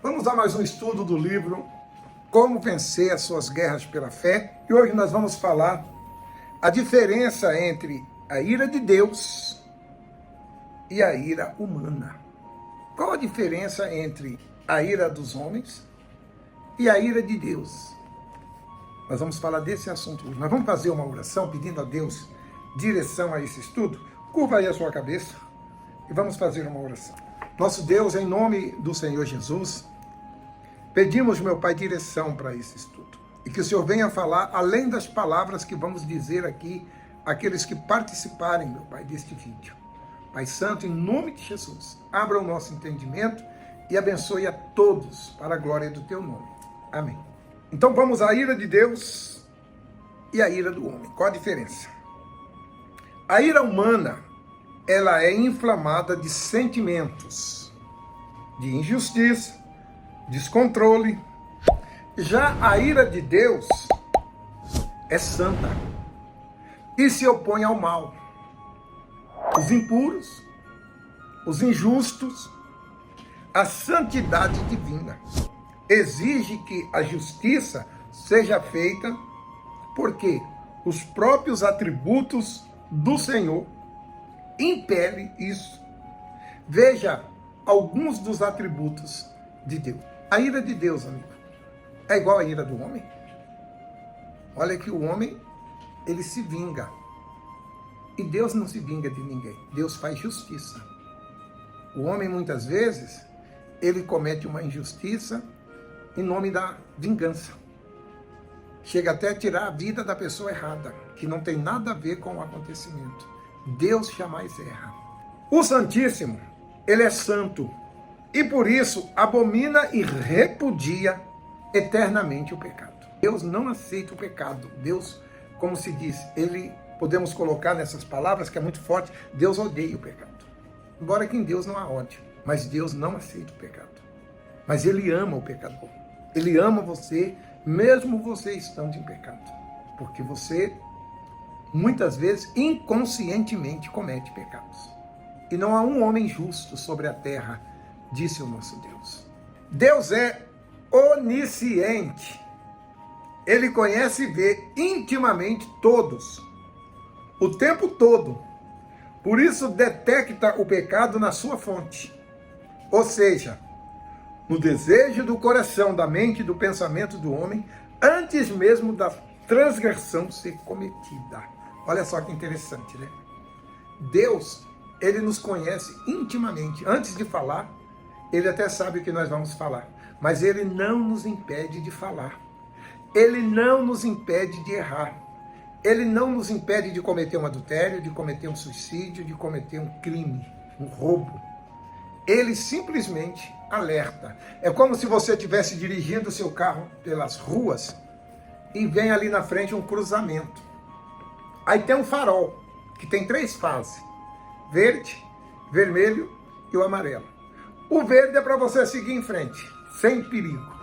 Vamos a mais um estudo do livro Como Vencer as Suas Guerras pela Fé. E hoje nós vamos falar a diferença entre a ira de Deus e a ira humana. Qual a diferença entre a ira dos homens e a ira de Deus? Nós vamos falar desse assunto hoje. Nós vamos fazer uma oração pedindo a Deus direção a esse estudo. Curva aí a sua cabeça e vamos fazer uma oração. Nosso Deus, em nome do Senhor Jesus, pedimos, meu Pai, direção para esse estudo. E que o Senhor venha falar, além das palavras que vamos dizer aqui, aqueles que participarem, meu Pai, deste vídeo. Pai Santo, em nome de Jesus, abra o nosso entendimento e abençoe a todos para a glória do Teu nome. Amém. Então vamos à ira de Deus e à ira do homem. Qual a diferença? A ira humana, ela é inflamada de sentimentos, de injustiça, descontrole. Já a ira de Deus é santa e se opõe ao mal. Os impuros, os injustos, a santidade divina exige que a justiça seja feita porque os próprios atributos do Senhor impelem isso. Veja alguns dos atributos de Deus. A ira de Deus, amigo, é igual à ira do homem. Olha que o homem, ele se vinga. E Deus não se vinga de ninguém. Deus faz justiça. O homem, muitas vezes, ele comete uma injustiça em nome da vingança. Chega até a tirar a vida da pessoa errada, que não tem nada a ver com o acontecimento. Deus jamais erra. O Santíssimo, ele é santo. E por isso abomina e repudia eternamente o pecado. Deus não aceita o pecado. Deus, como se diz, ele, podemos colocar nessas palavras que é muito forte, Deus odeia o pecado. Embora que em Deus não há ódio, mas Deus não aceita o pecado. Mas ele ama o pecador. Ele ama você, mesmo você estando em pecado. Porque você, muitas vezes, inconscientemente comete pecados. E não há um homem justo sobre a terra, disse o nosso Deus. Deus é onisciente. Ele conhece e vê intimamente todos, o tempo todo. Por isso detecta o pecado na sua fonte. Ou seja, no desejo do coração, da mente e do pensamento do homem, antes mesmo da transgressão ser cometida. Olha só que interessante, né? Deus, ele nos conhece intimamente. Antes de falar, ele até sabe o que nós vamos falar. Mas ele não nos impede de falar. Ele não nos impede de errar. Ele não nos impede de cometer um adultério, de cometer um suicídio, de cometer um crime, um roubo. Ele simplesmente alerta. É como se você estivesse dirigindo o seu carro pelas ruas e vem ali na frente um cruzamento. Aí tem um farol, que tem 3 fases. Verde, vermelho e o amarelo. O verde é para você seguir em frente, sem perigo.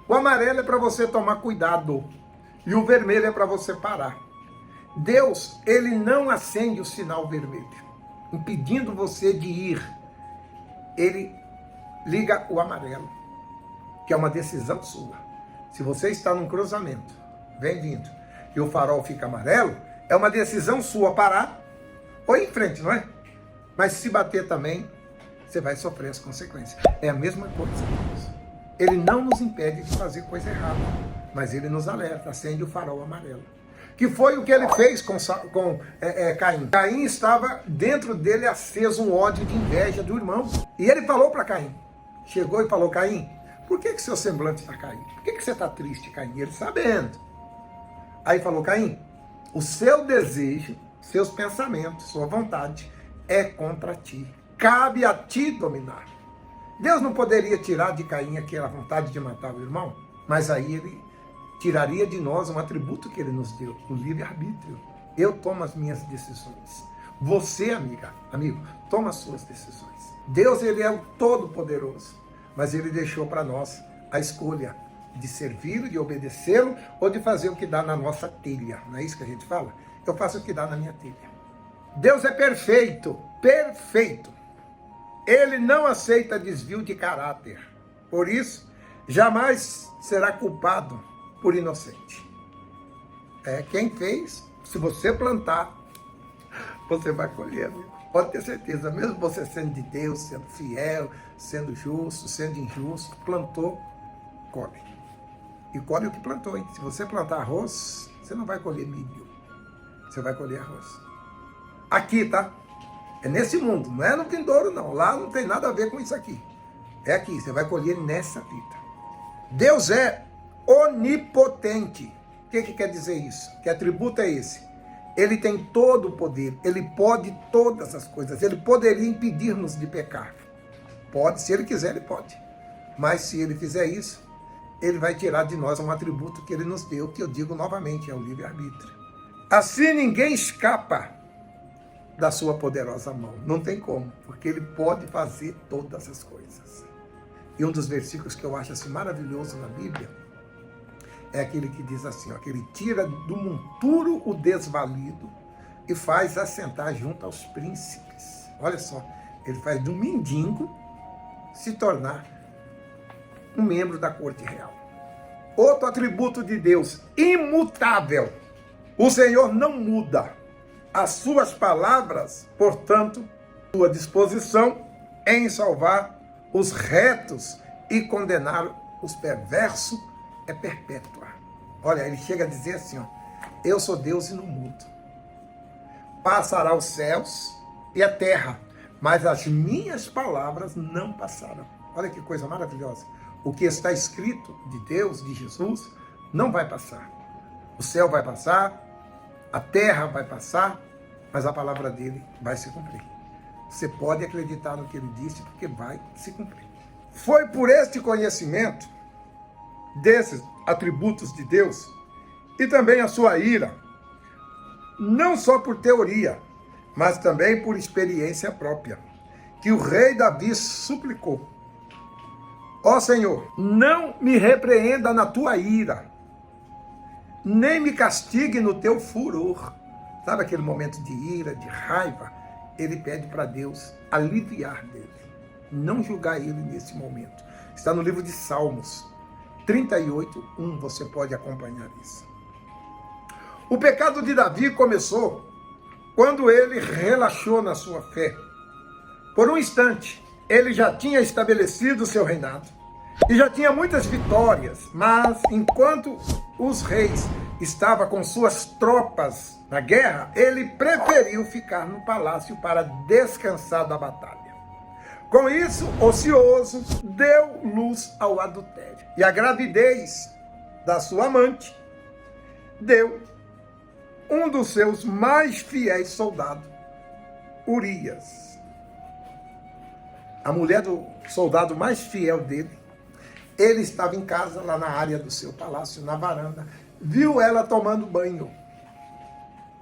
O amarelo é para você tomar cuidado. E o vermelho é para você parar. Deus, ele não acende o sinal vermelho, impedindo você de ir. Ele liga o amarelo, que é uma decisão sua. Se você está num cruzamento, vem vindo, e o farol fica amarelo, é uma decisão sua parar ou ir em frente, não é? Mas se bater também, você vai sofrer as consequências. É a mesma coisa, Deus. Ele não nos impede de fazer coisa errada, mas ele nos alerta, acende o farol amarelo. Que foi o que ele fez com Caim. Caim estava dentro dele aceso um ódio de inveja do irmão. E ele falou para Caim, chegou e falou: Caim, por que seu semblante está caído? Por que você está triste, Caim? Ele sabendo. Aí falou: Caim, o seu desejo, seus pensamentos, sua vontade é contra ti. Cabe a ti dominar. Deus não poderia tirar de Caim aquela vontade de matar o irmão, mas aí ele tiraria de nós um atributo que ele nos deu, o livre-arbítrio. Eu tomo as minhas decisões. Você, amigo, toma as suas decisões. Deus, ele é o Todo-Poderoso, mas ele deixou para nós a escolha de servi-lo, de obedecê-lo ou de fazer o que dá na nossa telha. Não é isso que a gente fala? Eu faço o que dá na minha telha. Deus é perfeito, perfeito. Ele não aceita desvio de caráter. Por isso, jamais será culpado por inocente. Quem fez, se você plantar, você vai colher, amigo. Pode ter certeza, mesmo você sendo de Deus, sendo fiel, sendo justo, sendo injusto, plantou, colhe. E colhe o que plantou, hein? Se você plantar arroz, você não vai colher milho. Você vai colher arroz. Aqui, tá? É nesse mundo, não é no vindouro, não. Lá não tem nada a ver com isso aqui. É aqui, você vai colher nessa vida. Deus é onipotente. O que quer dizer isso? Que atributo é esse? Ele tem todo o poder, ele pode todas as coisas, ele poderia impedir-nos de pecar. Pode, se ele quiser, ele pode. Mas se ele fizer isso, ele vai tirar de nós um atributo que ele nos deu, que eu digo novamente, é o livre-arbítrio. Assim ninguém escapa da sua poderosa mão. Não tem como, porque ele pode fazer todas as coisas. E um dos versículos que eu acho assim maravilhoso na Bíblia é aquele que diz assim, ó, que ele tira do monturo o desvalido e faz assentar junto aos príncipes. Olha só, ele faz do mendigo se tornar um membro da corte real. Outro atributo de Deus, imutável. O Senhor não muda. As suas palavras, portanto, sua disposição em salvar os retos e condenar os perversos é perpétua. Olha, ele chega a dizer assim, ó, eu sou Deus e não mudo. Passará os céus e a terra, mas as minhas palavras não passarão. Olha que coisa maravilhosa. O que está escrito de Deus, de Jesus, não vai passar. O céu vai passar, a terra vai passar, mas a palavra dele vai se cumprir. Você pode acreditar no que ele disse, porque vai se cumprir. Foi por este conhecimento desses atributos de Deus e também a sua ira, não só por teoria, mas também por experiência própria, que o rei Davi suplicou: ó Senhor, não me repreenda na tua ira, nem me castigue no teu furor. Sabe aquele momento de ira, de raiva? Ele pede para Deus aliviar dele, não julgar ele nesse momento. Está no livro de Salmos 38:1, você pode acompanhar isso. O pecado de Davi começou quando ele relaxou na sua fé. Por um instante, ele já tinha estabelecido o seu reinado e já tinha muitas vitórias, mas enquanto os reis estavam com suas tropas na guerra, ele preferiu ficar no palácio para descansar da batalha. Com isso, ocioso, deu luz ao adultério. E a gravidez da sua amante deu um dos seus mais fiéis soldados, Urias. A mulher do soldado mais fiel dele, ele estava em casa, lá na área do seu palácio, na varanda, viu ela tomando banho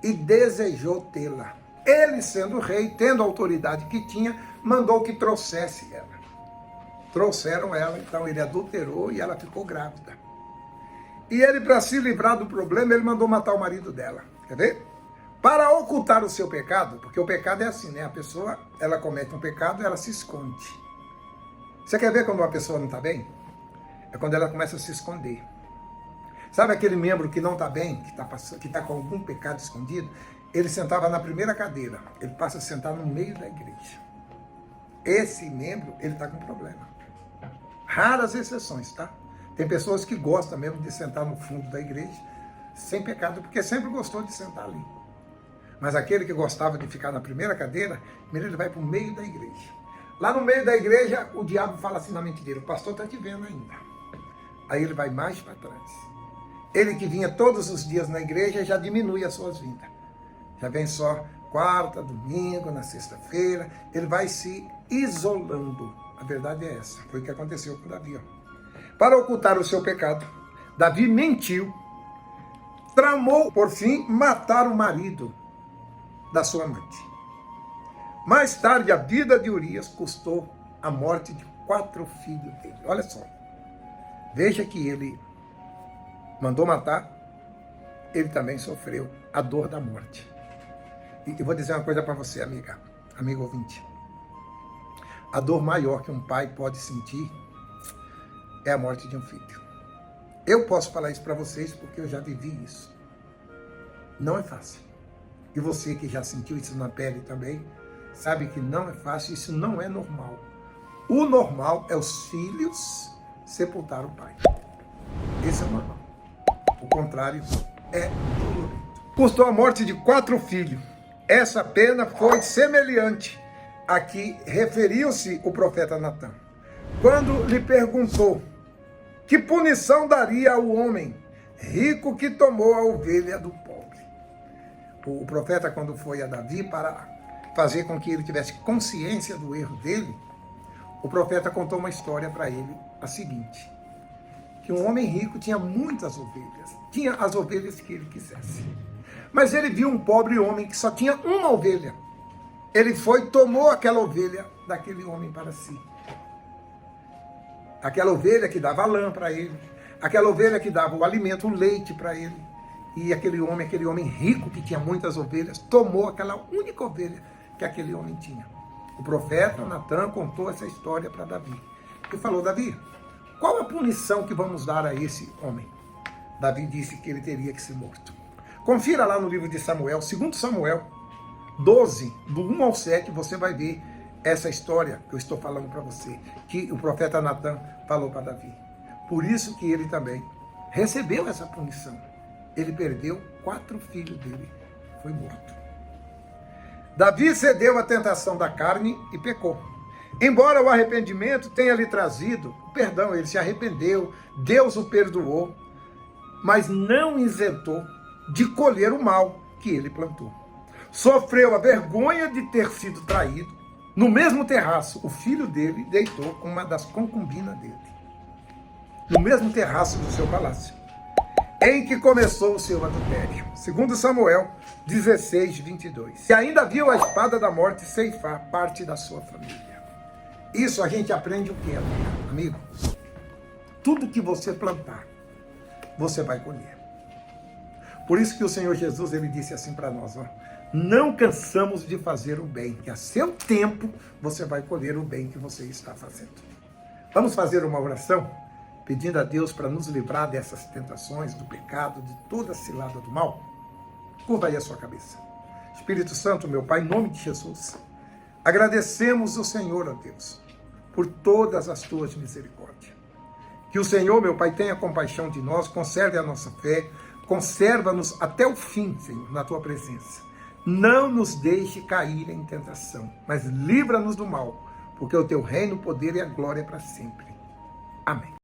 e desejou tê-la. Ele, sendo rei, tendo a autoridade que tinha, mandou que trouxesse ela. Trouxeram ela, então ele adulterou e ela ficou grávida. E ele, para se livrar do problema, ele mandou matar o marido dela. Quer ver? Para ocultar o seu pecado, porque o pecado é assim, né? A pessoa, ela comete um pecado e ela se esconde. Você quer ver quando uma pessoa não está bem? É quando ela começa a se esconder. Sabe aquele membro que não está bem, que está com algum pecado escondido? Ele sentava na primeira cadeira, ele passa a sentar no meio da igreja. Esse membro, ele está com problema. Raras exceções, tá? Tem pessoas que gostam mesmo de sentar no fundo da igreja, sem pecado, porque sempre gostou de sentar ali. Mas aquele que gostava de ficar na primeira cadeira, ele vai para o meio da igreja. Lá no meio da igreja, o diabo fala assim na mente dele: o pastor está te vendo ainda. Aí ele vai mais para trás. Ele que vinha todos os dias na igreja já diminui as suas vindas. Já vem só quarta, domingo, na sexta-feira. Ele vai se isolando. A verdade é essa. Foi o que aconteceu com Davi. Para ocultar o seu pecado, Davi mentiu. Tramou, por fim, matar o marido da sua amante. Mais tarde, a vida de Urias custou a morte de 4 filhos dele. Olha só. Veja que ele mandou matar, ele também sofreu a dor da morte. E eu vou dizer uma coisa para você, amigo ouvinte. A dor maior que um pai pode sentir é a morte de um filho. Eu posso falar isso para vocês porque eu já vivi isso. Não é fácil. E você que já sentiu isso na pele também, sabe que não é fácil, isso não é normal. O normal é os filhos sepultar o pai. Esse é o normal. O contrário é dolorido. Custou a morte de 4 filhos. Essa pena foi semelhante a que referiu-se o profeta Natã, quando lhe perguntou que punição daria ao homem rico que tomou a ovelha do pobre. O profeta, quando foi a Davi para fazer com que ele tivesse consciência do erro dele, o profeta contou uma história para ele, a seguinte: que um homem rico tinha muitas ovelhas, tinha as ovelhas que ele quisesse. Mas ele viu um pobre homem que só tinha uma ovelha. Ele foi e tomou aquela ovelha daquele homem para si. Aquela ovelha que dava lã para ele, aquela ovelha que dava o alimento, o leite para ele. E aquele homem rico que tinha muitas ovelhas, tomou aquela única ovelha que aquele homem tinha. O profeta Natã contou essa história para Davi. E falou: Davi, qual a punição que vamos dar a esse homem? Davi disse que ele teria que ser morto. Confira lá no livro de Samuel, 2 Samuel 12, do 1 ao 7, você vai ver essa história que eu estou falando para você, que o profeta Natã falou para Davi. Por isso que ele também recebeu essa punição. Ele perdeu 4 filhos dele, foi morto. Davi cedeu à tentação da carne e pecou. Embora o arrependimento tenha lhe trazido o perdão, ele se arrependeu, Deus o perdoou, mas não isentou de colher o mal que ele plantou. Sofreu a vergonha de ter sido traído. No mesmo terraço, o filho dele deitou com uma das concubinas dele. No mesmo terraço do seu palácio, em que começou o seu adultério. 2 Samuel 16, 22. E ainda viu a espada da morte ceifar parte da sua família. Isso a gente aprende o quê, amigo? Tudo que você plantar, você vai colher. Por isso que o Senhor Jesus, ele disse assim para nós, ó: não cansamos de fazer o bem, que a seu tempo você vai colher o bem que você está fazendo. Vamos fazer uma oração pedindo a Deus para nos livrar dessas tentações, do pecado, de toda a cilada do mal? Curva aí a sua cabeça. Espírito Santo, meu Pai, em nome de Jesus, agradecemos o Senhor, ó Deus, por todas as tuas misericórdias. Que o Senhor, meu Pai, tenha compaixão de nós, conserve a nossa fé, conserva-nos até o fim, Senhor, na tua presença. Não nos deixe cair em tentação, mas livra-nos do mal, porque o teu reino, o poder e a glória é para sempre. Amém.